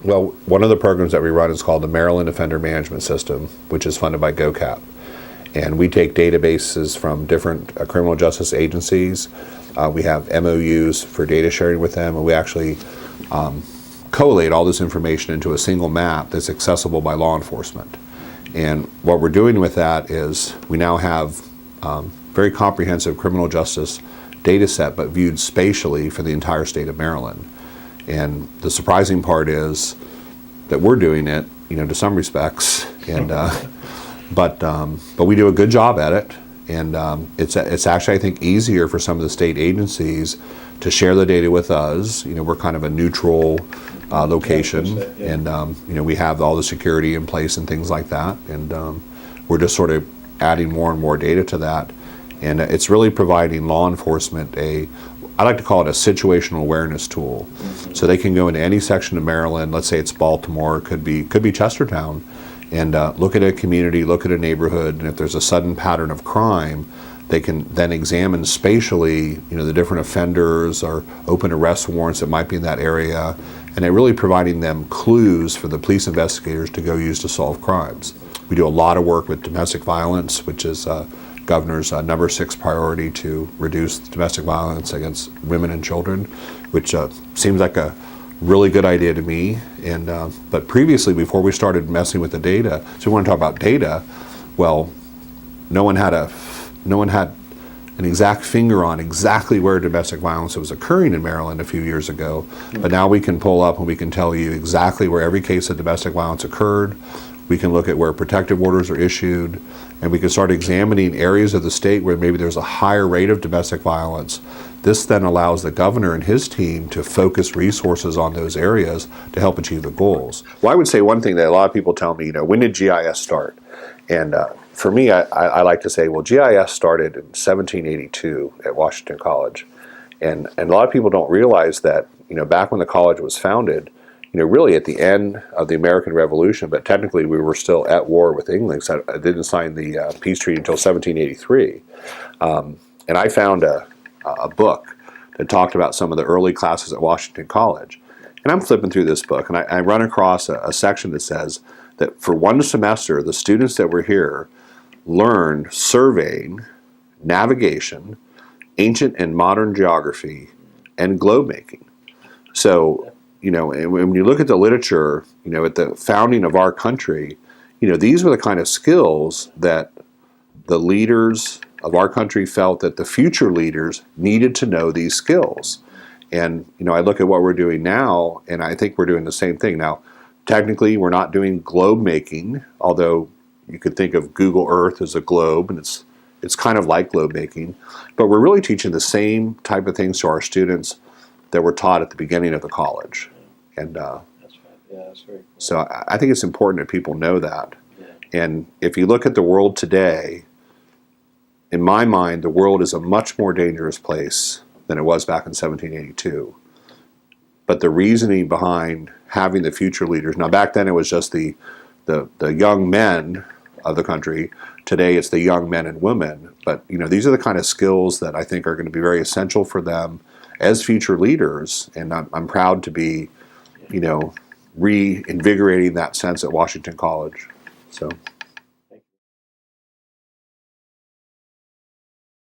Well, one of the programs that we run is called the Maryland Offender Management System, which is funded by GoCap. And we take databases from different criminal justice agencies. We have MOUs for data sharing with them, and we actually collate all this information into a single map that's accessible by law enforcement. And what we're doing with that is we now have very comprehensive criminal justice data set, but viewed spatially for the entire state of Maryland. And the surprising part is that we're doing it, to some respects, and but we do a good job at it. And it's actually, I think, easier for some of the state agencies to share the data with us. We're kind of a neutral location, yeah. And we have all the security in place and things like that. And we're just sort of adding more and more data to that. And it's really providing law enforcement I like to call it a situational awareness tool. Mm-hmm. So they can go into any section of Maryland, let's say it's Baltimore, could be Chestertown, and look at a community, look at a neighborhood, and if there's a sudden pattern of crime, they can then examine spatially, the different offenders or open arrest warrants that might be in that area, and they're really providing them clues for the police investigators to go use to solve crimes. We do a lot of work with domestic violence, which is Governor's number 6 priority to reduce domestic violence against women and children, which seems like a really good idea to me. And but previously, before we started messing with the data, so we want to talk about data. Well, no one had an exact finger on exactly where domestic violence was occurring in Maryland a few years ago. But now we can pull up and we can tell you exactly where every case of domestic violence occurred. We can look at where protective orders are issued, and we can start examining areas of the state where maybe there's a higher rate of domestic violence. This then allows the governor and his team to focus resources on those areas to help achieve the goals. Well, I would say one thing that a lot of people tell me, when did GIS start? And for me, I like to say, well, GIS started in 1782 at Washington College. And a lot of people don't realize that, back when the college was founded, really at the end of the American Revolution, but technically we were still at war with England. So I didn't sign the peace treaty until 1783. And I found a book that talked about some of the early classes at Washington College. And I'm flipping through this book, and I run across a section that says that for one semester, the students that were here learned surveying, navigation, ancient and modern geography, and globe making. So, when you look at the literature, at the founding of our country, these were the kind of skills that the leaders of our country felt that the future leaders needed to know these skills. And, I look at what we're doing now, and I think we're doing the same thing. Now, technically, we're not doing globe making, although you could think of Google Earth as a globe, and it's kind of like globe making. But we're really teaching the same type of things to our students that were taught at the beginning of the college. And that's right. Yeah, that's very cool. So I think it's important that people know that. Yeah. And if you look at the world today, in my mind, the world is a much more dangerous place than it was back in 1782. But the reasoning behind having the future leaders, now back then it was just the young men of the country. Today it's the young men and women. But these are the kind of skills that I think are going to be very essential for them as future leaders, and I'm proud to be, reinvigorating that sense at Washington College. So.